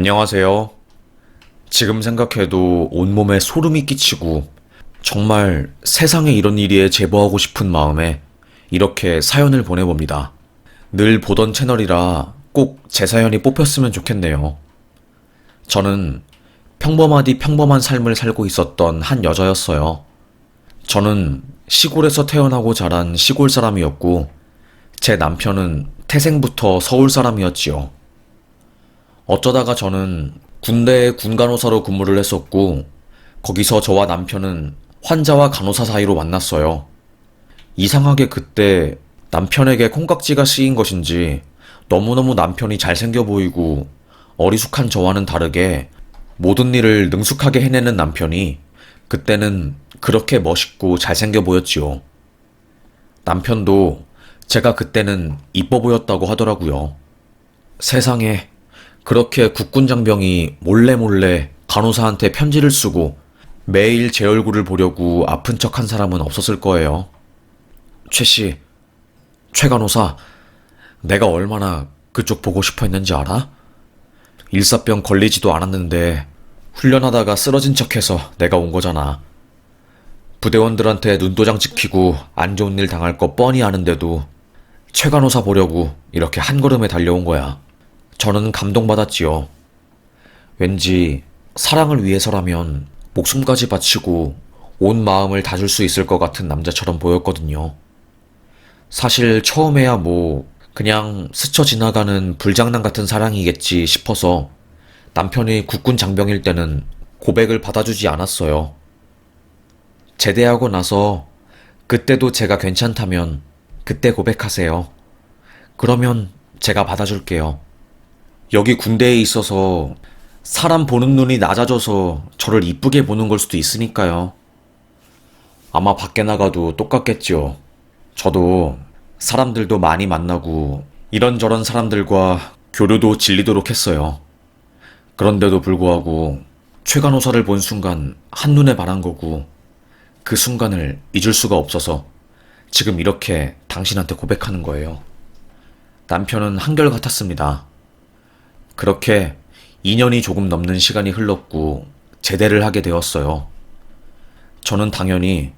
안녕하세요. 지금 생각해도 온몸에 소름이 끼치고 정말 세상에 이런 일이에 제보하고 싶은 마음에 이렇게 사연을 보내봅니다. 늘 보던 채널이라 꼭 제 사연이 뽑혔으면 좋겠네요. 저는 평범하디 평범한 삶을 살고 있었던 한 여자였어요. 저는 시골에서 태어나고 자란 시골 사람이었고 제 남편은 태생부터 서울 사람이었지요. 어쩌다가 저는 군대에 군간호사로 근무를 했었고, 거기서 저와 남편은 환자와 간호사 사이로 만났어요. 이상하게 그때 남편에게 콩깍지가 씌인 것인지 너무너무 남편이 잘생겨 보이고 어리숙한 저와는 다르게 모든 일을 능숙하게 해내는 남편이 그때는 그렇게 멋있고 잘생겨 보였지요. 남편도 제가 그때는 이뻐 보였다고 하더라고요. 세상에 그렇게 국군 장병이 몰래 몰래 간호사한테 편지를 쓰고 매일 제 얼굴을 보려고 아픈 척 한 사람은 없었을 거예요. 최 씨, 최 간호사, 내가 얼마나 그쪽 보고 싶어 했는지 알아? 일사병 걸리지도 않았는데 훈련하다가 쓰러진 척해서 내가 온 거잖아. 부대원들한테 눈도장 찍히고 안 좋은 일 당할 거 뻔히 아는데도 최 간호사 보려고 이렇게 한 걸음에 달려온 거야. 저는 감동받았지요. 왠지 사랑을 위해서라면 목숨까지 바치고 온 마음을 다 줄 수 있을 것 같은 남자처럼 보였거든요. 사실 처음에야 그냥 스쳐 지나가는 불장난 같은 사랑이겠지 싶어서 남편이 국군 장병일 때는 고백을 받아주지 않았어요. 제대하고 나서 그때도 제가 괜찮다면 그때 고백하세요. 그러면 제가 받아줄게요. 여기 군대에 있어서 사람 보는 눈이 낮아져서 저를 이쁘게 보는 걸 수도 있으니까요. 아마 밖에 나가도 똑같겠지요. 저도 사람들도 많이 만나고 이런저런 사람들과 교류도 질리도록 했어요. 그런데도 불구하고 최간호사를 본 순간 한눈에 반한 거고 그 순간을 잊을 수가 없어서 지금 이렇게 당신한테 고백하는 거예요. 남편은 한결같았습니다. 그렇게 2년이 조금 넘는 시간이 흘렀고 제대를 하게 되었어요. 저는 당연히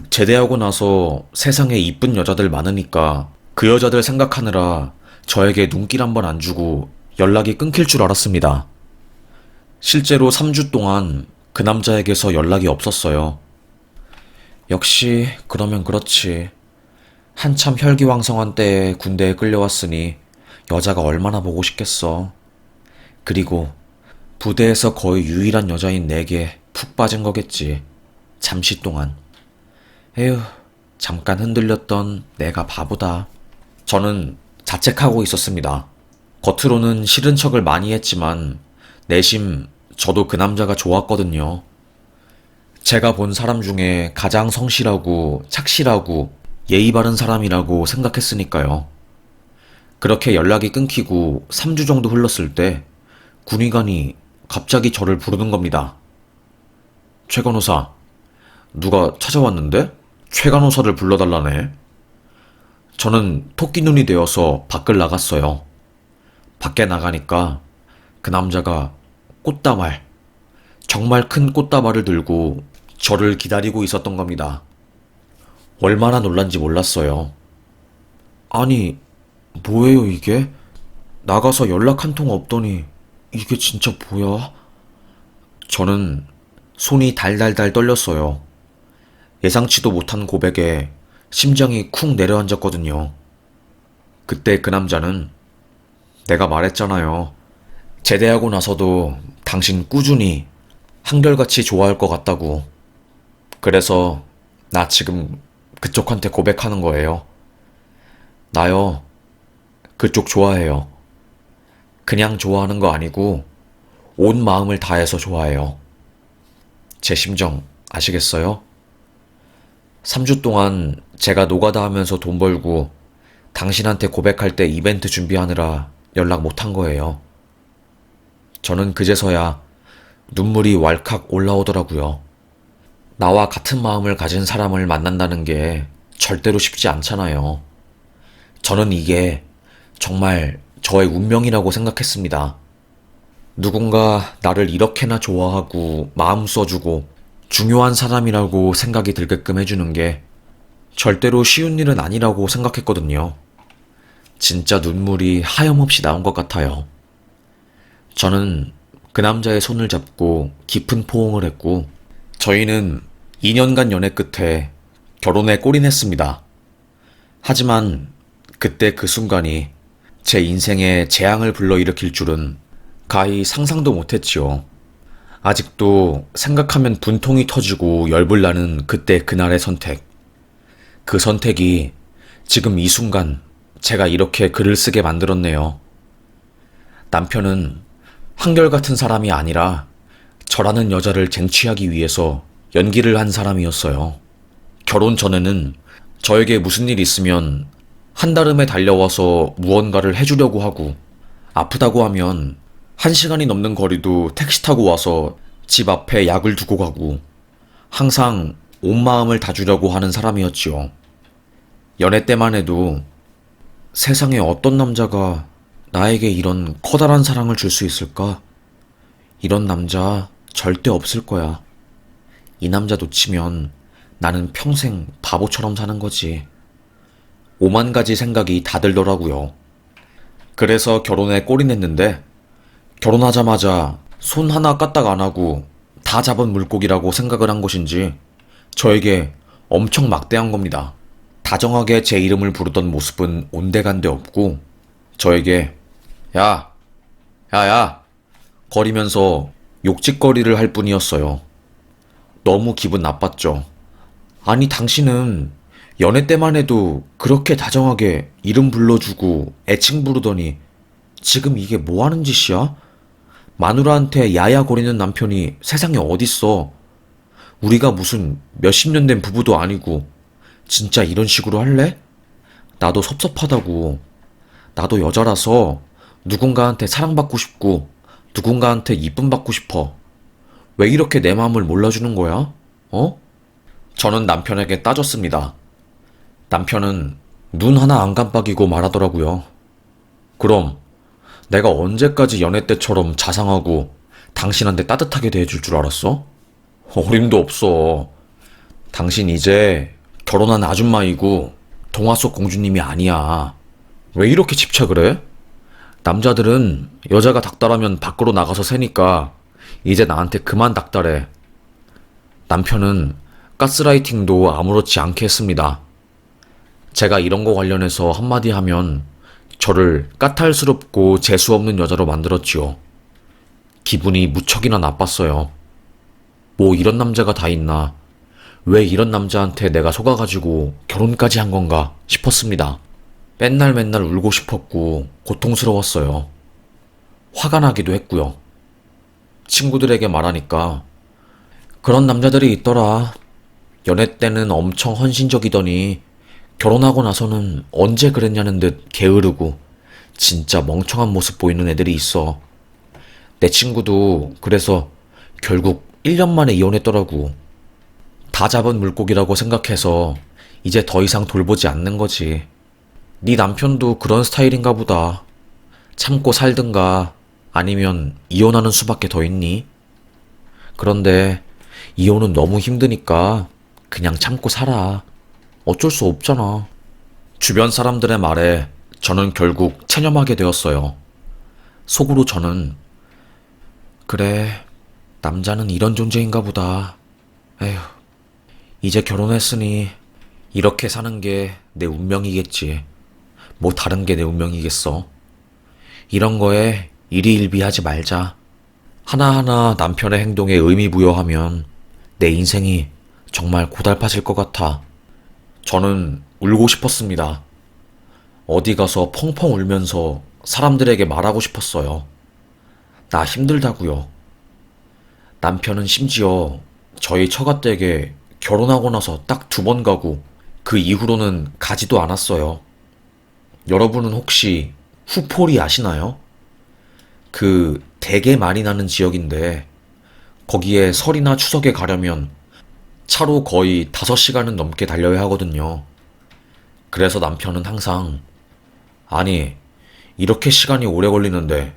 제대하고 나서 세상에 이쁜 여자들 많으니까 그 여자들 생각하느라 저에게 눈길 한번 안 주고 연락이 끊길 줄 알았습니다. 실제로 3주 동안 그 남자에게서 연락이 없었어요. 역시 그러면 그렇지. 한참 혈기왕성한 때에 군대에 끌려왔으니 여자가 얼마나 보고 싶겠어. 그리고 부대에서 거의 유일한 여자인 내게 푹 빠진 거겠지. 잠시 동안. 에휴, 잠깐 흔들렸던 내가 바보다. 저는 자책하고 있었습니다. 겉으로는 싫은 척을 많이 했지만 내심 저도 그 남자가 좋았거든요. 제가 본 사람 중에 가장 성실하고 착실하고 예의 바른 사람이라고 생각했으니까요. 그렇게 연락이 끊기고 3주 정도 흘렀을 때 군의관이 갑자기 저를 부르는 겁니다. 최 간호사, 누가 찾아왔는데? 최 간호사를 불러달라네. 저는 토끼눈이 되어서 밖을 나갔어요. 밖에 나가니까 그 남자가 꽃다발, 정말 큰 꽃다발을 들고 저를 기다리고 있었던 겁니다. 얼마나 놀란지 몰랐어요. 아니, 뭐예요 이게? 나가서 연락 한 통 없더니 이게 진짜 뭐야? 저는 손이 달달달 떨렸어요. 예상치도 못한 고백에 심장이 쿵 내려앉았거든요. 그때 그 남자는 내가 말했잖아요. 제대하고 나서도 당신 꾸준히 한결같이 좋아할 것 같다고. 그래서 나 지금 그쪽한테 고백하는 거예요. 나요, 그쪽 좋아해요. 그냥 좋아하는 거 아니고 온 마음을 다해서 좋아해요. 제 심정 아시겠어요? 3주 동안 제가 노가다 하면서 돈 벌고 당신한테 고백할 때 이벤트 준비하느라 연락 못 한 거예요. 저는 그제서야 눈물이 왈칵 올라오더라고요. 나와 같은 마음을 가진 사람을 만난다는 게 절대로 쉽지 않잖아요. 저는 이게 정말 저의 운명이라고 생각했습니다. 누군가 나를 이렇게나 좋아하고 마음 써주고 중요한 사람이라고 생각이 들게끔 해주는 게 절대로 쉬운 일은 아니라고 생각했거든요. 진짜 눈물이 하염없이 나온 것 같아요. 저는 그 남자의 손을 잡고 깊은 포옹을 했고, 저희는 2년간 연애 끝에 결혼에 골인했습니다. 하지만 그때 그 순간이 제 인생에 재앙을 불러일으킬 줄은 가히 상상도 못했지요. 아직도 생각하면 분통이 터지고 열불 나는 그때 그날의 선택. 그 선택이 지금 이 순간 제가 이렇게 글을 쓰게 만들었네요. 남편은 한결같은 사람이 아니라 저라는 여자를 쟁취하기 위해서 연기를 한 사람이었어요. 결혼 전에는 저에게 무슨 일 있으면 한달음에 달려와서 무언가를 해주려고 하고, 아프다고 하면 1시간이 넘는 거리도 택시 타고 와서 집 앞에 약을 두고 가고, 항상 온 마음을 다 주려고 하는 사람이었지요. 연애 때만 해도 세상에 어떤 남자가 나에게 이런 커다란 사랑을 줄 수 있을까? 이런 남자 절대 없을 거야. 이 남자 놓치면 나는 평생 바보처럼 사는 거지. 오만 가지 생각이 다 들더라고요. 그래서 결혼에 골인했는데, 결혼하자마자 손 하나 까딱 안 하고 다 잡은 물고기라고 생각을 한 것인지 저에게 엄청 막대한 겁니다. 다정하게 제 이름을 부르던 모습은 온데간데 없고, 저에게 야, 야 거리면서 욕짓거리를 할 뿐이었어요. 너무 기분 나빴죠. 아니, 당신은 연애 때만 해도 그렇게 다정하게 이름 불러주고 애칭 부르더니 지금 이게 뭐 하는 짓이야? 마누라한테 야야거리는 남편이 세상에 어딨어. 우리가 무슨 몇십 년 된 부부도 아니고 진짜 이런 식으로 할래? 나도 섭섭하다고. 나도 여자라서 누군가한테 사랑받고 싶고 누군가한테 이쁨 받고 싶어. 왜 이렇게 내 마음을 몰라주는 거야? 어? 저는 남편에게 따졌습니다. 남편은 눈 하나 안 깜빡이고 말하더라고요. 그럼 내가 언제까지 연애 때처럼 자상하고 당신한테 따뜻하게 대해줄 줄 알았어? 어림도 없어. 당신 이제 결혼한 아줌마이고 동화 속 공주님이 아니야. 왜 이렇게 집착을 해? 남자들은 여자가 닥달하면 밖으로 나가서 새니까 이제 나한테 그만 닥달해. 남편은 가스라이팅도 아무렇지 않게 했습니다. 제가 이런 거 관련해서 한마디 하면 저를 까탈스럽고 재수없는 여자로 만들었지요. 기분이 무척이나 나빴어요. 뭐 이런 남자가 다 있나. 왜 이런 남자한테 내가 속아가지고 결혼까지 한 건가 싶었습니다. 맨날 맨날 울고 싶었고 고통스러웠어요. 화가 나기도 했고요. 친구들에게 말하니까 그런 남자들이 있더라. 연애 때는 엄청 헌신적이더니 결혼하고 나서는 언제 그랬냐는 듯 게으르고 진짜 멍청한 모습 보이는 애들이 있어. 내 친구도 그래서 결국 1년 만에 이혼했더라고. 다 잡은 물고기라고 생각해서 이제 더 이상 돌보지 않는 거지. 네 남편도 그런 스타일인가 보다. 참고 살든가 아니면 이혼하는 수밖에 더 있니? 그런데 이혼은 너무 힘드니까 그냥 참고 살아. 어쩔 수 없잖아. 주변 사람들의 말에 저는 결국 체념하게 되었어요. 속으로 저는 그래, 남자는 이런 존재인가 보다. 에휴, 이제 결혼했으니 이렇게 사는 게 내 운명이겠지. 뭐 다른 게 내 운명이겠어. 이런 거에 일희일비하지 말자. 하나하나 남편의 행동에 의미 부여하면 내 인생이 정말 고달파질 것 같아. 저는 울고 싶었습니다. 어디 가서 펑펑 울면서 사람들에게 말하고 싶었어요. 나 힘들다고요. 남편은 심지어 저희 처가댁에 결혼하고 나서 딱 2번 가고 그 이후로는 가지도 않았어요. 여러분은 혹시 후포리 아시나요? 그 되게 많이 나는 지역인데 거기에 설이나 추석에 가려면 차로 거의 5시간은 넘게 달려야 하거든요. 그래서 남편은 항상 아니, 이렇게 시간이 오래 걸리는데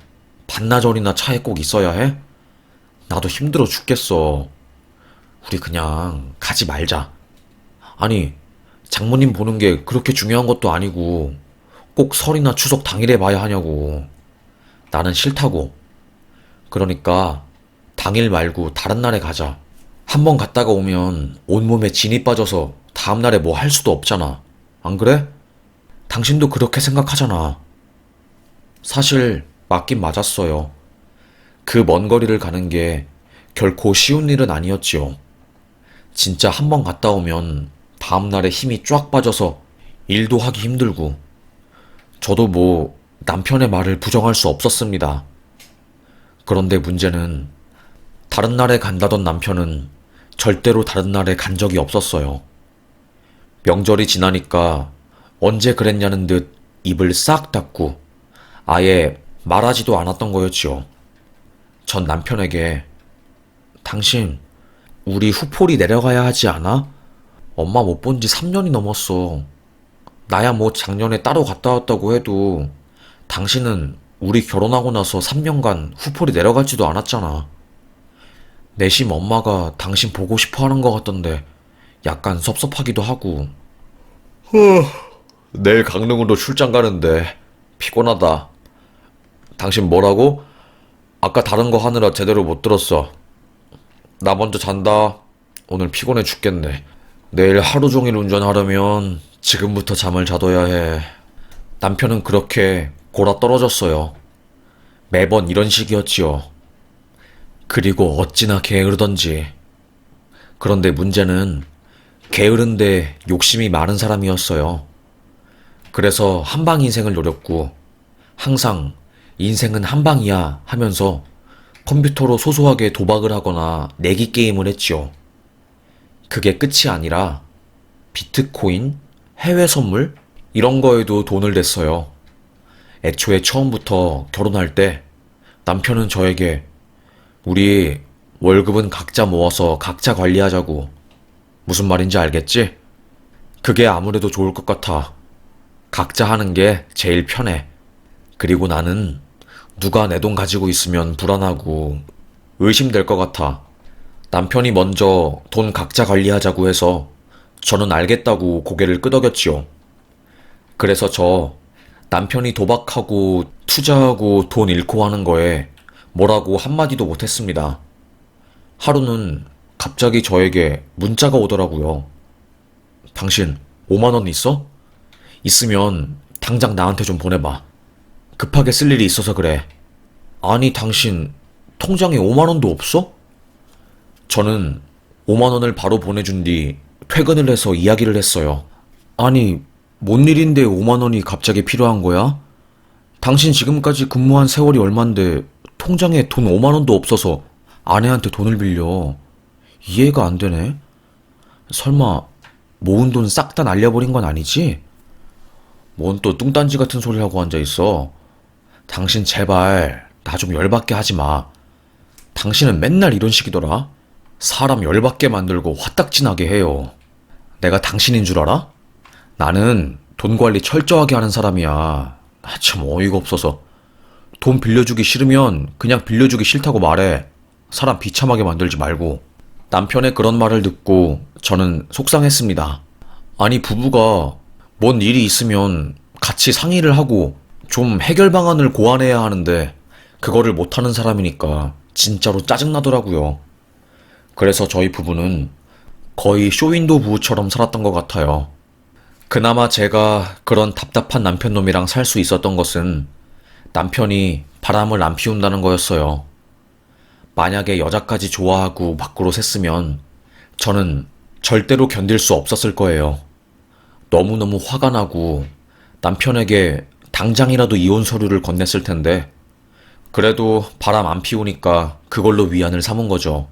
반나절이나 차에 꼭 있어야 해? 나도 힘들어 죽겠어. 우리 그냥 가지 말자. 아니, 장모님 보는 게 그렇게 중요한 것도 아니고 꼭 설이나 추석 당일에 봐야 하냐고. 나는 싫다고. 그러니까 당일 말고 다른 날에 가자. 한 번 갔다가 오면 온몸에 진이 빠져서 다음날에 뭐 할 수도 없잖아. 안 그래? 당신도 그렇게 생각하잖아. 사실 맞긴 맞았어요. 그 먼 거리를 가는 게 결코 쉬운 일은 아니었지요. 진짜 한 번 갔다 오면 다음날에 힘이 쫙 빠져서 일도 하기 힘들고, 저도 뭐 남편의 말을 부정할 수 없었습니다. 그런데 문제는 다른 날에 간다던 남편은 절대로 다른 날에 간 적이 없었어요. 명절이 지나니까 언제 그랬냐는 듯 입을 싹 닫고 아예 말하지도 않았던 거였지요. 전 남편에게 당신 우리 후포리 내려가야 하지 않아? 엄마 못 본지 3년이 넘었어. 나야 뭐 작년에 따로 갔다 왔다고 해도 당신은 우리 결혼하고 나서 3년간 후포리 내려가지도 않았잖아. 내심 엄마가 당신 보고 싶어 하는 것 같던데 약간 섭섭하기도 하고. 내일 강릉으로 출장 가는데 피곤하다. 당신 뭐라고? 아까 다른 거 하느라 제대로 못 들었어. 나 먼저 잔다. 오늘 피곤해 죽겠네. 내일 하루 종일 운전하려면 지금부터 잠을 자둬야 해. 남편은 그렇게 골아 떨어졌어요. 매번 이런 식이었지요. 그리고 어찌나 게으르던지. 그런데 문제는 게으른데 욕심이 많은 사람이었어요. 그래서 한방 인생을 노렸고 항상 인생은 한방이야 하면서 컴퓨터로 소소하게 도박을 하거나 내기 게임을 했지요. 그게 끝이 아니라 비트코인, 해외 선물 이런 거에도 돈을 냈어요. 애초에 처음부터 결혼할 때 남편은 저에게 우리 월급은 각자 모아서 각자 관리하자고. 무슨 말인지 알겠지? 그게 아무래도 좋을 것 같아. 각자 하는 게 제일 편해. 그리고 나는 누가 내 돈 가지고 있으면 불안하고 의심될 것 같아. 남편이 먼저 돈 각자 관리하자고 해서 저는 알겠다고 고개를 끄덕였지요. 그래서 저 남편이 도박하고 투자하고 돈 잃고 하는 거에 뭐라고 한마디도 못했습니다. 하루는 갑자기 저에게 문자가 오더라고요. 당신 5만 원 있어? 있으면 당장 나한테 좀 보내봐. 급하게 쓸 일이 있어서 그래. 아니, 당신 통장에 5만 원도 없어? 저는 5만 원을 바로 보내준 뒤 퇴근을 해서 이야기를 했어요. 아니, 뭔 일인데 5만 원이 갑자기 필요한 거야? 당신 지금까지 근무한 세월이 얼만데 통장에 돈 5만 원도 없어서 아내한테 돈을 빌려. 이해가 안 되네. 설마 모은 돈 싹 다 날려버린 건 아니지? 뭔 또 뚱딴지 같은 소리 하고 앉아있어. 당신 제발 나 좀 열받게 하지 마. 당신은 맨날 이런 식이더라. 사람 열받게 만들고 화딱지나게 해요. 내가 당신인 줄 알아? 나는 돈 관리 철저하게 하는 사람이야. 참 어이가 없어서. 돈 빌려주기 싫으면 그냥 빌려주기 싫다고 말해. 사람 비참하게 만들지 말고. 남편의 그런 말을 듣고 저는 속상했습니다. 아니, 부부가 뭔 일이 있으면 같이 상의를 하고 좀 해결 방안을 고안해야 하는데 그거를 못하는 사람이니까 진짜로 짜증나더라고요. 그래서 저희 부부는 거의 쇼윈도 부부처럼 살았던 것 같아요. 그나마 제가 그런 답답한 남편놈이랑 살 수 있었던 것은 남편이 바람을 안 피운다는 거였어요. 만약에 여자까지 좋아하고 밖으로 샜으면 저는 절대로 견딜 수 없었을 거예요. 너무너무 화가 나고 남편에게 당장이라도 이혼 서류를 건넸을 텐데 그래도 바람 안 피우니까 그걸로 위안을 삼은 거죠.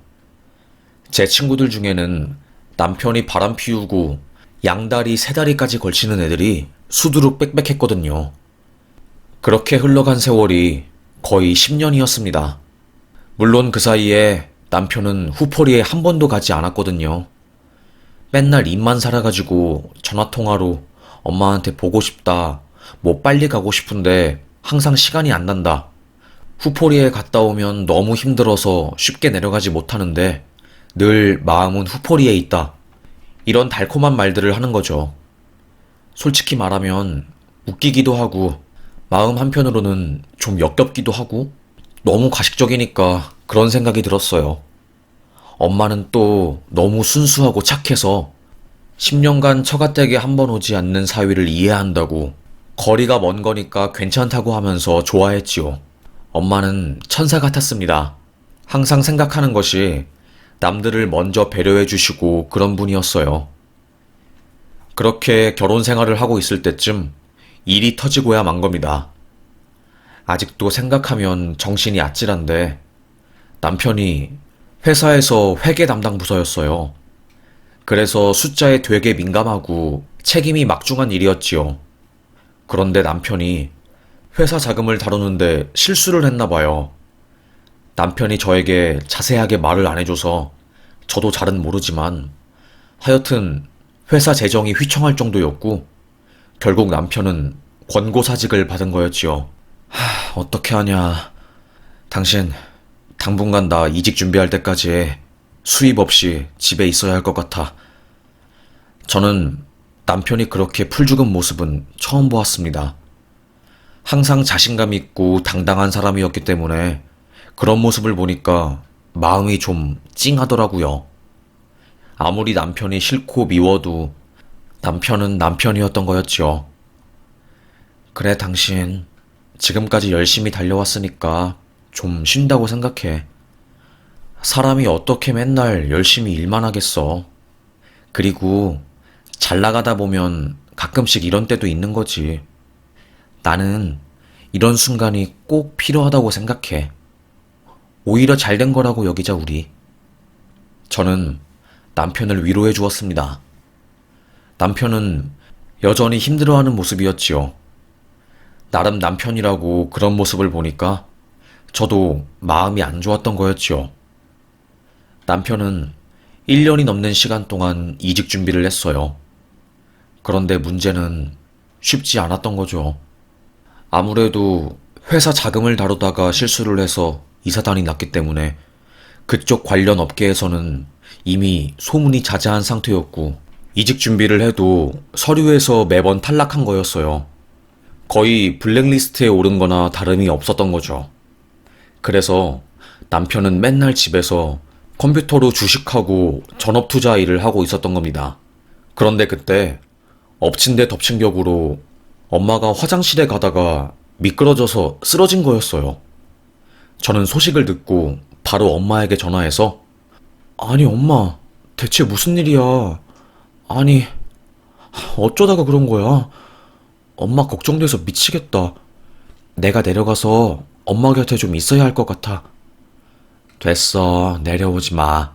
제 친구들 중에는 남편이 바람 피우고 양다리 세다리까지 걸치는 애들이 수두룩 빽빽했거든요. 그렇게 흘러간 세월이 거의 10년이었습니다. 물론 그 사이에 남편은 후포리에 한 번도 가지 않았거든요. 맨날 입만 살아가지고 전화통화로 엄마한테 보고 싶다, 뭐 빨리 가고 싶은데 항상 시간이 안 난다, 후포리에 갔다 오면 너무 힘들어서 쉽게 내려가지 못하는데 늘 마음은 후포리에 있다. 이런 달콤한 말들을 하는 거죠. 솔직히 말하면 웃기기도 하고 마음 한편으로는 좀 역겹기도 하고 너무 가식적이니까 그런 생각이 들었어요. 엄마는 또 너무 순수하고 착해서 10년간 처가댁에 한 번 오지 않는 사위를 이해한다고 거리가 먼 거니까 괜찮다고 하면서 좋아했지요. 엄마는 천사 같았습니다. 항상 생각하는 것이 남들을 먼저 배려해 주시고 그런 분이었어요. 그렇게 결혼 생활을 하고 있을 때쯤 일이 터지고야 만 겁니다. 아직도 생각하면 정신이 아찔한데 남편이 회사에서 회계 담당 부서였어요. 그래서 숫자에 되게 민감하고 책임이 막중한 일이었지요. 그런데 남편이 회사 자금을 다루는데 실수를 했나 봐요. 남편이 저에게 자세하게 말을 안 해줘서 저도 잘은 모르지만 하여튼 회사 재정이 휘청할 정도였고 결국 남편은 권고사직을 받은 거였지요. 어떻게 하냐. 당신 당분간 나 이직 준비할 때까지 수입 없이 집에 있어야 할 것 같아. 저는 남편이 그렇게 풀죽은 모습은 처음 보았습니다. 항상 자신감 있고 당당한 사람이었기 때문에 그런 모습을 보니까 마음이 좀 찡하더라고요. 아무리 남편이 싫고 미워도 남편은 남편이었던 거였죠. 그래, 당신 지금까지 열심히 달려왔으니까 좀 쉰다고 생각해. 사람이 어떻게 맨날 열심히 일만 하겠어. 그리고 잘 나가다 보면 가끔씩 이런 때도 있는 거지. 나는 이런 순간이 꼭 필요하다고 생각해. 오히려 잘된 거라고 여기자, 우리. 저는 남편을 위로해 주었습니다. 남편은 여전히 힘들어하는 모습이었지요. 나름 남편이라고 그런 모습을 보니까 저도 마음이 안 좋았던 거였지요. 남편은 1년이 넘는 시간 동안 이직 준비를 했어요. 그런데 문제는 쉽지 않았던 거죠. 아무래도 회사 자금을 다루다가 실수를 해서 이사단이 났기 때문에 그쪽 관련 업계에서는 이미 소문이 자자한 상태였고 이직 준비를 해도 서류에서 매번 탈락한 거였어요. 거의 블랙리스트에 오른 거나 다름이 없었던 거죠. 그래서 남편은 맨날 집에서 컴퓨터로 주식하고 전업투자 일을 하고 있었던 겁니다. 그런데 그때 엎친 데 덮친 격으로 엄마가 화장실에 가다가 미끄러져서 쓰러진 거였어요. 저는 소식을 듣고 바로 엄마에게 전화해서 아니 엄마, 대체 무슨 일이야? 아니, 어쩌다가 그런 거야? 엄마 걱정돼서 미치겠다. 내가 내려가서 엄마 곁에 좀 있어야 할 것 같아. 됐어, 내려오지 마.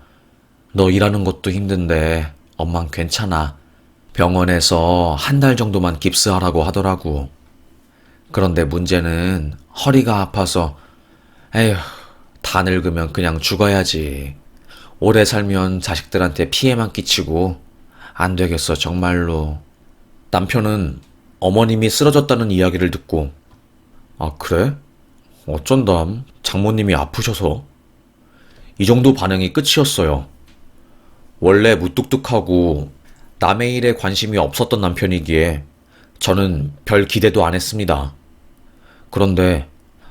너 일하는 것도 힘든데 엄만 괜찮아. 병원에서 한 달 정도만 깁스하라고 하더라고. 그런데 문제는 허리가 아파서 에휴, 다 늙으면 그냥 죽어야지. 오래 살면 자식들한테 피해만 끼치고 안 되겠어 정말로. 남편은 어머님이 쓰러졌다는 이야기를 듣고 아 그래? 어쩐담 장모님이 아프셔서? 이 정도 반응이 끝이었어요. 원래 무뚝뚝하고 남의 일에 관심이 없었던 남편이기에 저는 별 기대도 안 했습니다. 그런데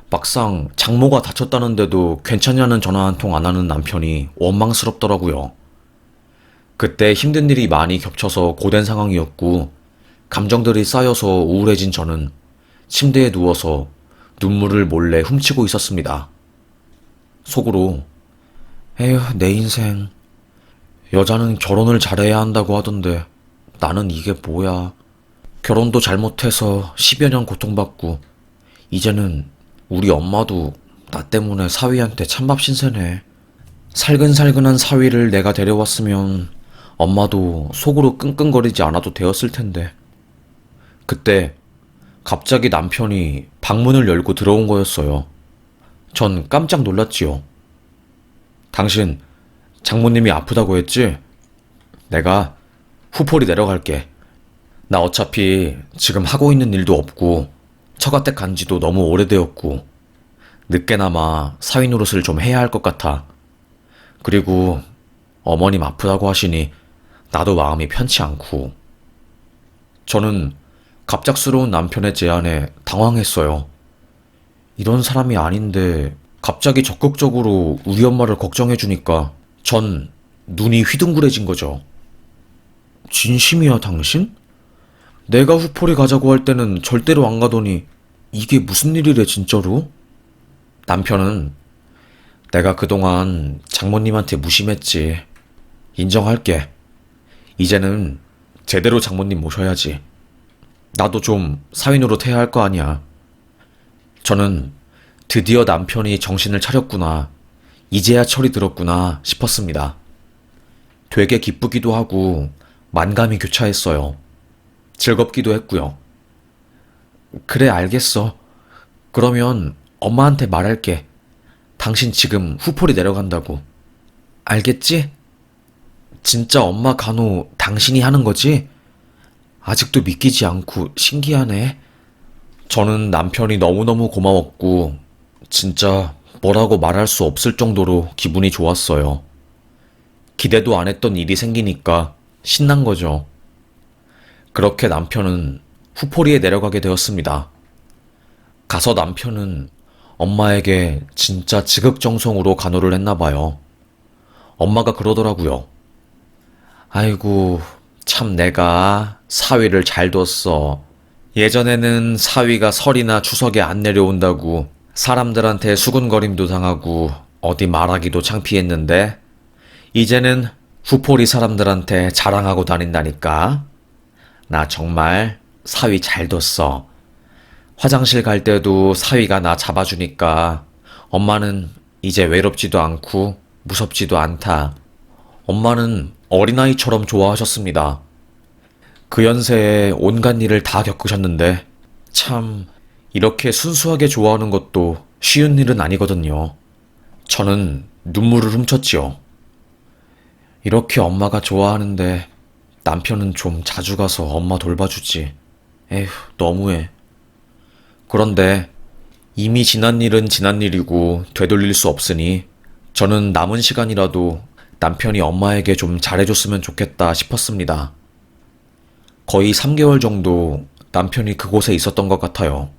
막상 장모가 다쳤다는데도 괜찮냐는 전화 한 통 안 하는 남편이 원망스럽더라고요. 그때 힘든 일이 많이 겹쳐서 고된 상황이었고 감정들이 쌓여서 우울해진 저는 침대에 누워서 눈물을 몰래 훔치고 있었습니다. 속으로 에휴 내 인생 여자는 결혼을 잘해야 한다고 하던데 나는 이게 뭐야. 결혼도 잘못해서 10여 년 고통받고 이제는 우리 엄마도 나 때문에 사위한테 찬밥 신세네. 살근살근한 사위를 내가 데려왔으면 엄마도 속으로 끙끙거리지 않아도 되었을 텐데. 그때 갑자기 남편이 방문을 열고 들어온 거였어요. 전 깜짝 놀랐지요. 당신 장모님이 아프다고 했지? 내가 후포리 내려갈게. 나 어차피 지금 하고 있는 일도 없고 처가댁 간 지도 너무 오래되었고 늦게나마 사위 노릇을 좀 해야 할 것 같아. 그리고 어머님 아프다고 하시니 나도 마음이 편치 않고. 저는 갑작스러운 남편의 제안에 당황했어요. 이런 사람이 아닌데 갑자기 적극적으로 우리 엄마를 걱정해주니까 전 눈이 휘둥그레진 거죠. 진심이야, 당신? 내가 후포리 가자고 할 때는 절대로 안 가더니 이게 무슨 일이래, 진짜로? 남편은 내가 그동안 장모님한테 무심했지. 인정할게. 이제는 제대로 장모님 모셔야지. 나도 좀 사위 노릇해야 할 거 아니야. 저는 드디어 남편이 정신을 차렸구나. 이제야 철이 들었구나 싶었습니다. 되게 기쁘기도 하고 만감이 교차했어요. 즐겁기도 했고요. 그래, 알겠어. 그러면 엄마한테 말할게. 당신 지금 후포리 내려간다고. 알겠지? 진짜 엄마 간호 당신이 하는 거지? 아직도 믿기지 않고 신기하네. 저는 남편이 너무너무 고마웠고, 진짜 뭐라고 말할 수 없을 정도로 기분이 좋았어요. 기대도 안 했던 일이 생기니까 신난 거죠. 그렇게 남편은 후포리에 내려가게 되었습니다. 가서 남편은 엄마에게 진짜 지극정성으로 간호를 했나 봐요. 엄마가 그러더라고요. 아이고, 참 내가 사위를 잘 뒀어. 예전에는 사위가 설이나 추석에 안 내려온다고 사람들한테 수군거림도 당하고 어디 말하기도 창피했는데 이제는 후포리 사람들한테 자랑하고 다닌다니까. 나 정말 사위 잘 뒀어. 화장실 갈 때도 사위가 나 잡아주니까 엄마는 이제 외롭지도 않고 무섭지도 않다. 엄마는 어린아이처럼 좋아하셨습니다. 그 연세에 온갖 일을 다 겪으셨는데 참 이렇게 순수하게 좋아하는 것도 쉬운 일은 아니거든요. 저는 눈물을 훔쳤지요. 이렇게 엄마가 좋아하는데 남편은 좀 자주 가서 엄마 돌봐주지. 에휴, 너무해. 그런데 이미 지난 일은 지난 일이고 되돌릴 수 없으니 저는 남은 시간이라도 남편이 엄마에게 좀 잘해줬으면 좋겠다 싶었습니다. 거의 3개월 정도 남편이 그곳에 있었던 것 같아요.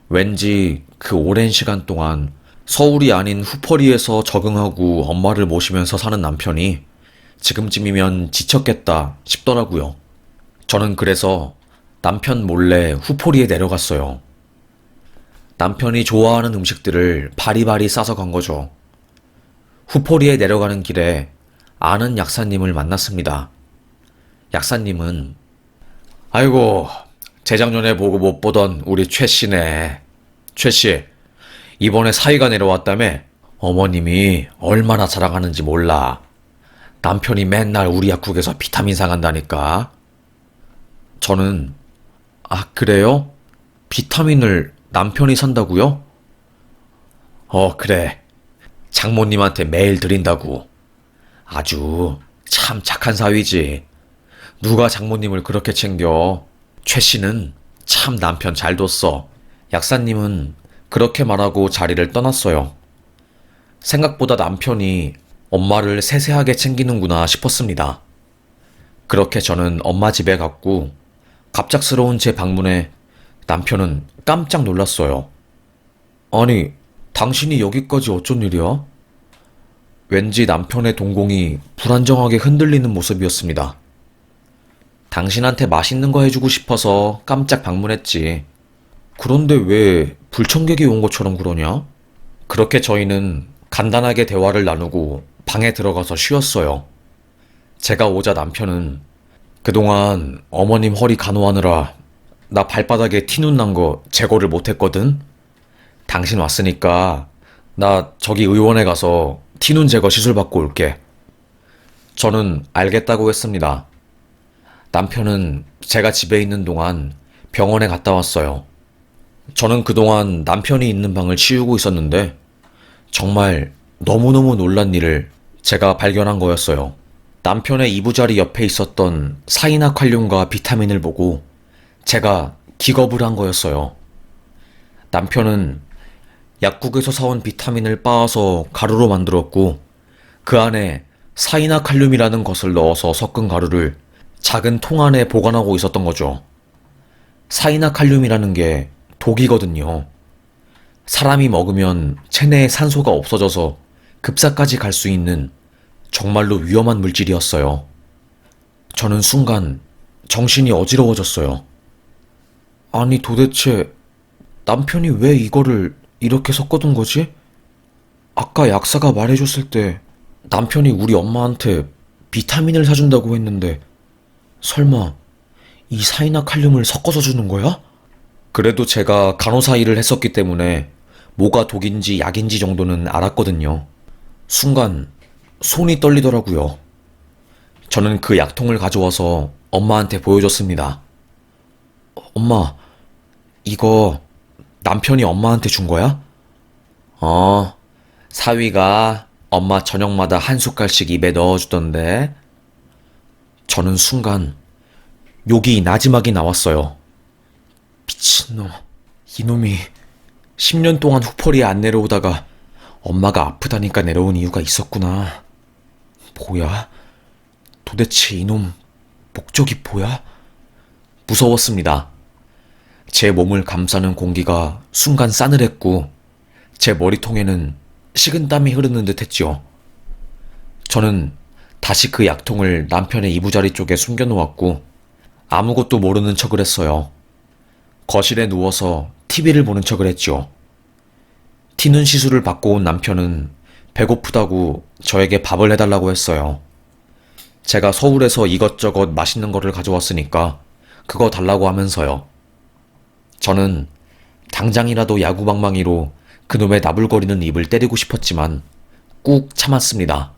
왠지 그 오랜 시간 동안 서울이 아닌 후퍼리에서 적응하고 엄마를 모시면서 사는 남편이 지금쯤이면 지쳤겠다 싶더라고요. 저는 그래서 남편 몰래 후포리에 내려갔어요. 남편이 좋아하는 음식들을 바리바리 싸서 간 거죠. 후포리에 내려가는 길에 아는 약사님을 만났습니다. 약사님은 아이고, 재작년에 보고 못 보던 우리 최 씨네. 최 씨, 이번에 사위가 내려왔다며? 어머님이 얼마나 자랑하는지 몰라. 남편이 맨날 우리 약국에서 비타민 사간다니까. 저는 아, 그래요? 비타민을 남편이 산다고요? 그래. 장모님한테 매일 드린다고. 아주 참 착한 사위지. 누가 장모님을 그렇게 챙겨. 최 씨는 참 남편 잘 뒀어. 약사님은 그렇게 말하고 자리를 떠났어요. 생각보다 남편이 엄마를 세세하게 챙기는구나 싶었습니다. 그렇게 저는 엄마 집에 갔고 갑작스러운 제 방문에 남편은 깜짝 놀랐어요. 아니, 당신이 여기까지 어쩐 일이야? 왠지 남편의 동공이 불안정하게 흔들리는 모습이었습니다. 당신한테 맛있는 거 해주고 싶어서 깜짝 방문했지. 그런데 왜 불청객이 온 것처럼 그러냐? 그렇게 저희는 간단하게 대화를 나누고 방에 들어가서 쉬었어요. 제가 오자 남편은 그동안 어머님 허리 간호하느라 나 발바닥에 티눈 난 거 제거를 못했거든? 당신 왔으니까 나 저기 의원에 가서 티눈 제거 시술 받고 올게. 저는 알겠다고 했습니다. 남편은 제가 집에 있는 동안 병원에 갔다 왔어요. 저는 그동안 남편이 있는 방을 치우고 있었는데 정말 너무너무 놀란 일을 제가 발견한 거였어요. 남편의 이부자리 옆에 있었던 사이나 칼륨과 비타민을 보고 제가 기겁을 한 거였어요. 남편은 약국에서 사온 비타민을 빻아서 가루로 만들었고 그 안에 사이나칼륨이라는 것을 넣어서 섞은 가루를 작은 통 안에 보관하고 있었던 거죠. 사이나칼륨이라는 게 독이거든요. 사람이 먹으면 체내에 산소가 없어져서 급사까지 갈 수 있는 정말로 위험한 물질이었어요. 저는 순간 정신이 어지러워졌어요. 아니 도대체 남편이 왜 이거를 이렇게 섞어둔 거지? 아까 약사가 말해줬을 때 남편이 우리 엄마한테 비타민을 사준다고 했는데 설마 이 사이나칼륨을 섞어서 주는 거야? 그래도 제가 간호사 일을 했었기 때문에 뭐가 독인지 약인지 정도는 알았거든요. 순간 손이 떨리더라고요. 저는 그 약통을 가져와서 엄마한테 보여줬습니다. 엄마, 이거 남편이 엄마한테 준 거야? 사위가 엄마 저녁마다 한 숟갈씩 입에 넣어주던데. 저는 순간 욕이 나지막이 나왔어요. 미친놈, 이놈이 10년 동안 후퍼리에 안 내려오다가 엄마가 아프다니까 내려온 이유가 있었구나. 뭐야? 도대체 이놈 목적이 뭐야? 무서웠습니다. 제 몸을 감싸는 공기가 순간 싸늘했고 제 머리통에는 식은땀이 흐르는 듯 했죠. 저는 다시 그 약통을 남편의 이부자리 쪽에 숨겨놓았고 아무것도 모르는 척을 했어요. 거실에 누워서 TV를 보는 척을 했죠. 티눈 시술을 받고 온 남편은 배고프다고 저에게 밥을 해달라고 했어요. 제가 서울에서 이것저것 맛있는 거를 가져왔으니까 그거 달라고 하면서요. 저는 당장이라도 야구방망이로 그놈의 나불거리는 입을 때리고 싶었지만 꾹 참았습니다.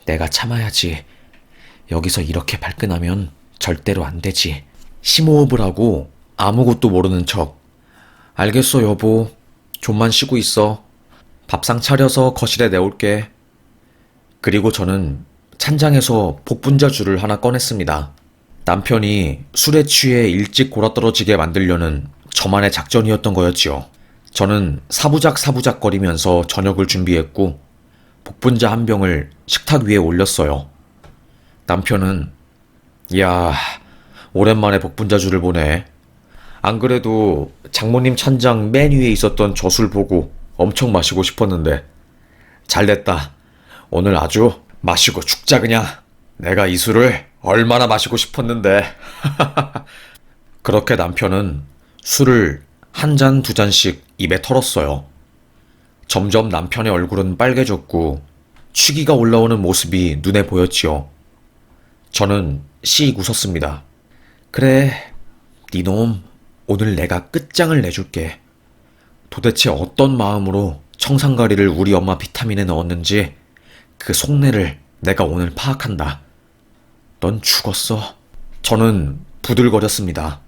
내가 참아야지. 여기서 이렇게 발끈하면 절대로 안 되지. 심호흡을 하고 아무것도 모르는 척. 알겠어 여보. 좀만 쉬고 있어. 밥상 차려서 거실에 내올게. 그리고 저는 찬장에서 복분자주를 하나 꺼냈습니다. 남편이 술에 취해 일찍 골아떨어지게 만들려는 저만의 작전이었던 거였지요. 저는 사부작 거리면서 저녁을 준비했고 복분자 한 병을 식탁 위에 올렸어요. 남편은 이야 오랜만에 복분자주를 보네. 안 그래도 장모님 찬장 맨 위에 있었던 저 술 보고 엄청 마시고 싶었는데 잘됐다. 오늘 아주 마시고 죽자 그냥. 내가 이 술을 얼마나 마시고 싶었는데. 그렇게 남편은 술을 한 잔, 두 잔씩 입에 털었어요. 점점 남편의 얼굴은 빨개졌고 취기가 올라오는 모습이 눈에 보였지요. 저는 씩 웃었습니다. 그래, 니놈 오늘 내가 끝장을 내줄게. 도대체 어떤 마음으로 청산가리를 우리 엄마 비타민에 넣었는지 그 속내를 내가 오늘 파악한다. 넌 죽었어. 저는 부들거렸습니다.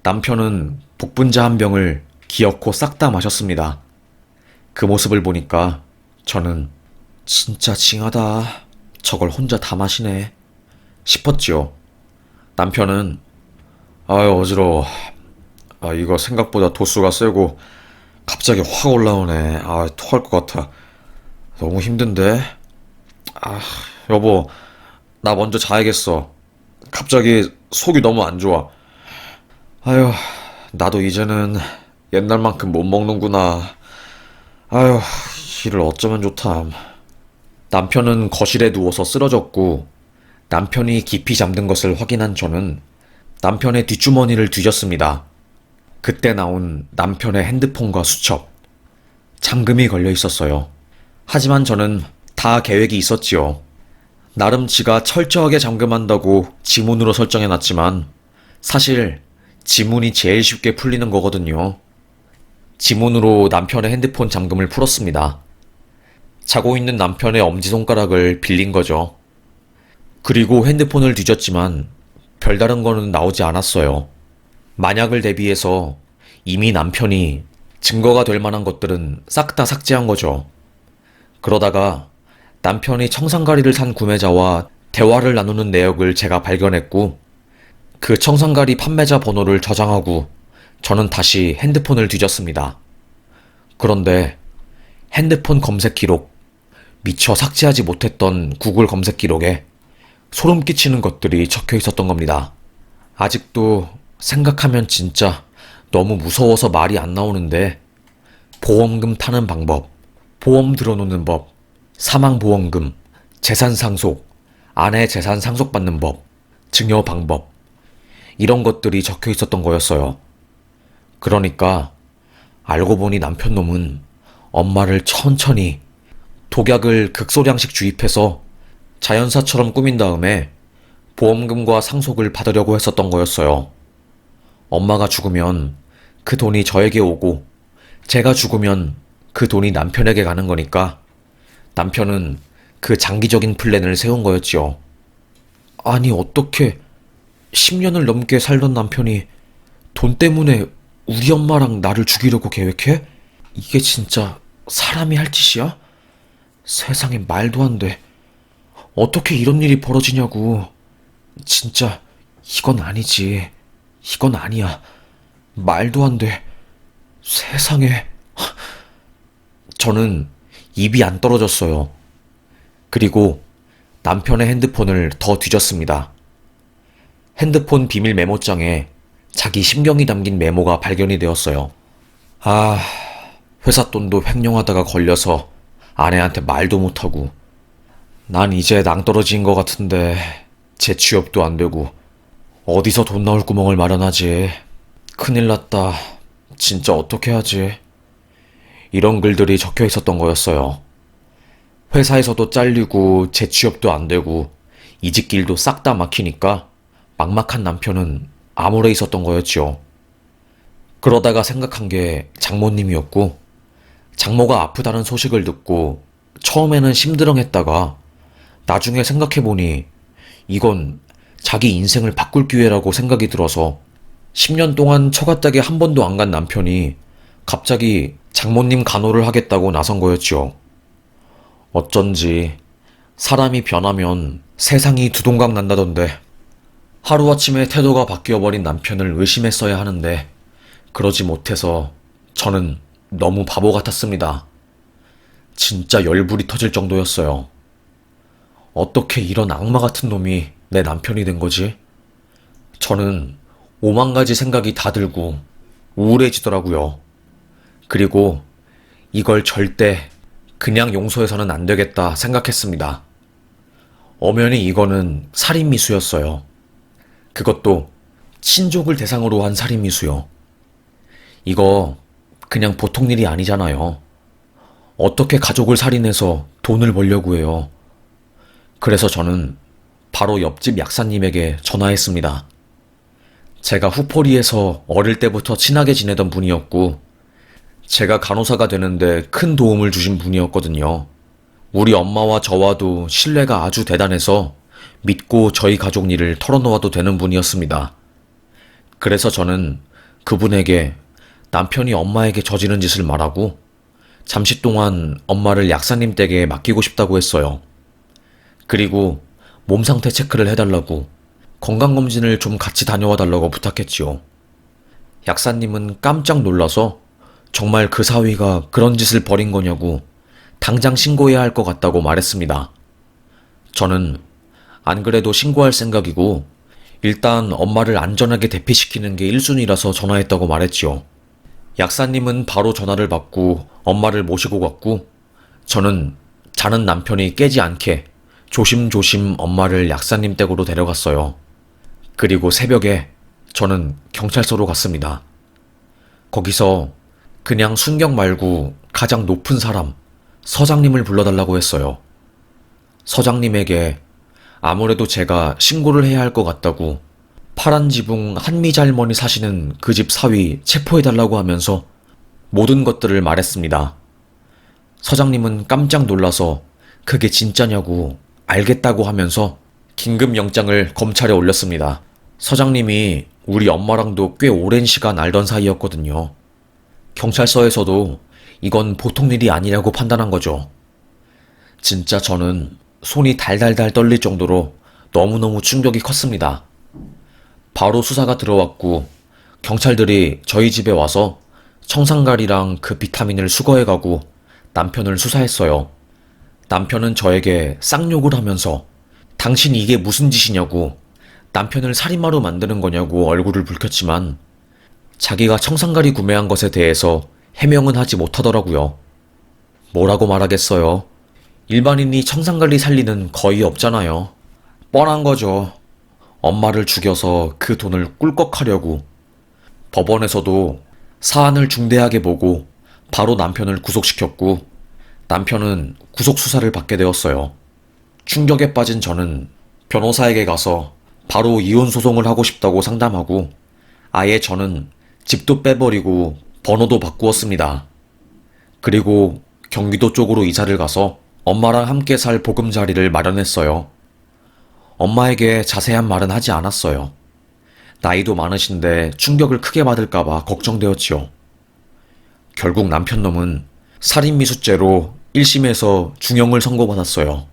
남편은 복분자 한 병을 기어코 싹 다 마셨습니다. 그 모습을 보니까 저는 진짜 징하다. 저걸 혼자 다 마시네 싶었지요. 남편은 아유 어지러워. 이거 생각보다 도수가 세고 갑자기 확 올라오네. 토할 것 같아. 너무 힘든데. 여보 나 먼저 자야겠어. 갑자기 속이 너무 안 좋아. 아유 나도 이제는 옛날만큼 못 먹는구나. 아유 이를 어쩌면 좋담. 남편은 거실에 누워서 쓰러졌고 남편이 깊이 잠든 것을 확인한 저는 남편의 뒷주머니를 뒤졌습니다. 그때 나온 남편의 핸드폰과 수첩, 잠금이 걸려 있었어요. 하지만 저는 다 계획이 있었지요. 나름 지가 철저하게 잠금한다고 지문으로 설정해놨지만 사실 지문이 제일 쉽게 풀리는 거거든요. 지문으로 남편의 핸드폰 잠금을 풀었습니다. 자고 있는 남편의 엄지손가락을 빌린 거죠. 그리고 핸드폰을 뒤졌지만 별다른 거는 나오지 않았어요. 만약을 대비해서 이미 남편이 증거가 될 만한 것들은 싹 다 삭제한 거죠. 그러다가 남편이 청산가리를 산 구매자와 대화를 나누는 내역을 제가 발견했고 그 청산가리 판매자 번호를 저장하고 저는 다시 핸드폰을 뒤졌습니다. 그런데 핸드폰 검색 기록, 미처 삭제하지 못했던 구글 검색 기록에 소름 끼치는 것들이 적혀 있었던 겁니다. 아직도 생각하면 진짜 너무 무서워서 말이 안 나오는데, 보험금 타는 방법, 보험 들어놓는 법, 사망보험금, 재산 상속, 아내 재산 상속받는 법, 증여 방법, 이런 것들이 적혀 있었던 거였어요. 그러니까 알고 보니 남편 놈은 엄마를 천천히 독약을 극소량씩 주입해서 자연사처럼 꾸민 다음에 보험금과 상속을 받으려고 했었던 거였어요. 엄마가 죽으면 그 돈이 저에게 오고, 제가 죽으면 그 돈이 남편에게 가는 거니까 남편은 그 장기적인 플랜을 세운 거였지요. 아니, 어떻게 10년을 넘게 살던 남편이 돈 때문에 우리 엄마랑 나를 죽이려고 계획해? 이게 진짜 사람이 할 짓이야? 세상에, 말도 안 돼. 어떻게 이런 일이 벌어지냐고. 진짜 이건 아니지. 이건 아니야. 말도 안 돼. 세상에. 저는 입이 안 떨어졌어요. 그리고 남편의 핸드폰을 더 뒤졌습니다. 핸드폰 비밀 메모장에 자기 심경이 담긴 메모가 발견이 되었어요. 아, 회사 돈도 횡령하다가 걸려서 아내한테 말도 못하고, 난 이제 낭떠러지인 것 같은데 재취업도 안 되고 어디서 돈 나올 구멍을 마련하지. 큰일 났다. 진짜 어떻게 하지? 이런 글들이 적혀 있었던 거였어요. 회사에서도 잘리고 재취업도 안 되고 이직길도 싹 다 막히니까 막막한 남편은 암울해 있었던 거였죠. 그러다가 생각한 게 장모님이었고, 장모가 아프다는 소식을 듣고 처음에는 심드렁했다가 나중에 생각해보니 이건 자기 인생을 바꿀 기회라고 생각이 들어서 10년 동안 처갓댁에 한 번도 안 간 남편이 갑자기 장모님 간호를 하겠다고 나선 거였죠. 어쩐지 사람이 변하면 세상이 두동강 난다던데, 하루아침에 태도가 바뀌어버린 남편을 의심했어야 하는데 그러지 못해서 저는 너무 바보 같았습니다. 진짜 열불이 터질 정도였어요. 어떻게 이런 악마 같은 놈이 내 남편이 된 거지? 저는 오만 가지 생각이 다 들고 우울해지더라고요. 그리고 이걸 절대 그냥 용서해서는 안 되겠다 생각했습니다. 엄연히 이거는 살인미수였어요. 그것도 친족을 대상으로 한 살인미수요. 이거 그냥 보통 일이 아니잖아요. 어떻게 가족을 살인해서 돈을 벌려고 해요. 그래서 저는 바로 옆집 약사님에게 전화했습니다. 제가 후포리에서 어릴 때부터 친하게 지내던 분이었고, 제가 간호사가 되는데 큰 도움을 주신 분이었거든요. 우리 엄마와 저와도 신뢰가 아주 대단해서 믿고 저희 가족 일을 털어놓아도 되는 분이었습니다. 그래서 저는 그분에게 남편이 엄마에게 저지른 짓을 말하고 잠시 동안 엄마를 약사님 댁에 맡기고 싶다고 했어요. 그리고 몸 상태 체크를 해달라고, 건강검진을 좀 같이 다녀와 달라고 부탁했지요. 약사님은 깜짝 놀라서 정말 그 사위가 그런 짓을 벌인 거냐고 당장 신고해야 할 것 같다고 말했습니다. 저는 안 그래도 신고할 생각이고 일단 엄마를 안전하게 대피시키는 게 1순위라서 전화했다고 말했지요. 약사님은 바로 전화를 받고 엄마를 모시고 갔고, 저는 자는 남편이 깨지 않게 조심조심 엄마를 약사님 댁으로 데려갔어요. 그리고 새벽에 저는 경찰서로 갔습니다. 거기서 그냥 순경 말고 가장 높은 사람, 서장님을 불러달라고 했어요. 서장님에게 아무래도 제가 신고를 해야 할 것 같다고 파란 지붕 한미자 할머니 사시는 그 집 사위 체포해달라고 하면서 모든 것들을 말했습니다. 서장님은 깜짝 놀라서 그게 진짜냐고 알겠다고 하면서 긴급영장을 검찰에 올렸습니다. 서장님이 우리 엄마랑도 꽤 오랜 시간 알던 사이였거든요. 경찰서에서도 이건 보통 일이 아니라고 판단한 거죠. 진짜 저는 손이 달달달 떨릴 정도로 너무너무 충격이 컸습니다. 바로 수사가 들어왔고 경찰들이 저희 집에 와서 청산가리랑 그 비타민을 수거해가고 남편을 수사했어요. 남편은 저에게 쌍욕을 하면서 당신 이게 무슨 짓이냐고, 남편을 살인마로 만드는 거냐고 얼굴을 붉혔지만 자기가 청산가리 구매한 것에 대해서 해명은 하지 못하더라고요. 뭐라고 말하겠어요. 일반인이 청산가리 살 리는 거의 없잖아요. 뻔한 거죠. 엄마를 죽여서 그 돈을 꿀꺽하려고. 법원에서도 사안을 중대하게 보고 바로 남편을 구속시켰고 남편은 구속수사를 받게 되었어요. 충격에 빠진 저는 변호사에게 가서 바로 이혼소송을 하고 싶다고 상담하고 아예 저는 집도 빼버리고 번호도 바꾸었습니다. 그리고 경기도 쪽으로 이사를 가서 엄마랑 함께 살 보금자리를 마련했어요. 엄마에게 자세한 말은 하지 않았어요. 나이도 많으신데 충격을 크게 받을까봐 걱정되었지요. 결국 남편 놈은 살인미수죄로 1심에서 중형을 선고받았어요.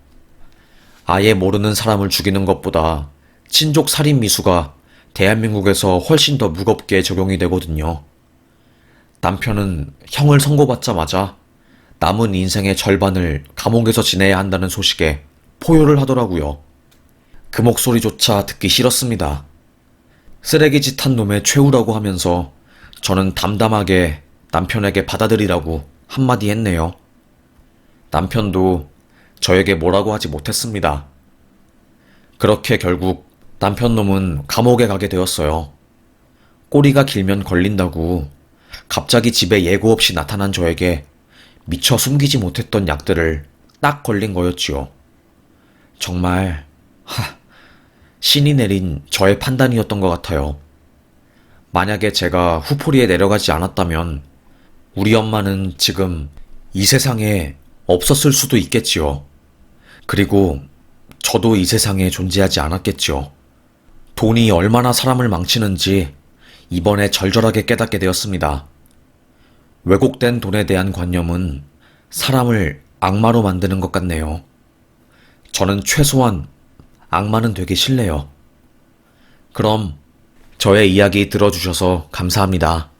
아예 모르는 사람을 죽이는 것보다 친족 살인미수가 대한민국에서 훨씬 더 무겁게 적용이 되거든요. 남편은 형을 선고받자마자 남은 인생의 절반을 감옥에서 지내야 한다는 소식에 포효를 하더라고요. 그 목소리조차 듣기 싫었습니다. 쓰레기짓 한 놈의 최후라고 하면서 저는 담담하게 남편에게 받아들이라고 한마디 했네요. 남편도 저에게 뭐라고 하지 못했습니다. 그렇게 결국 남편 놈은 감옥에 가게 되었어요. 꼬리가 길면 걸린다고 갑자기 집에 예고 없이 나타난 저에게 미처 숨기지 못했던 약들을 딱 걸린 거였지요. 정말 신이 내린 저의 판단이었던 것 같아요. 만약에 제가 후포리에 내려가지 않았다면 우리 엄마는 지금 이 세상에 없었을 수도 있겠지요. 그리고 저도 이 세상에 존재하지 않았겠지요. 돈이 얼마나 사람을 망치는지 이번에 절절하게 깨닫게 되었습니다. 왜곡된 돈에 대한 관념은 사람을 악마로 만드는 것 같네요. 저는 최소한 악마는 되기 싫네요. 그럼 저의 이야기 들어주셔서 감사합니다.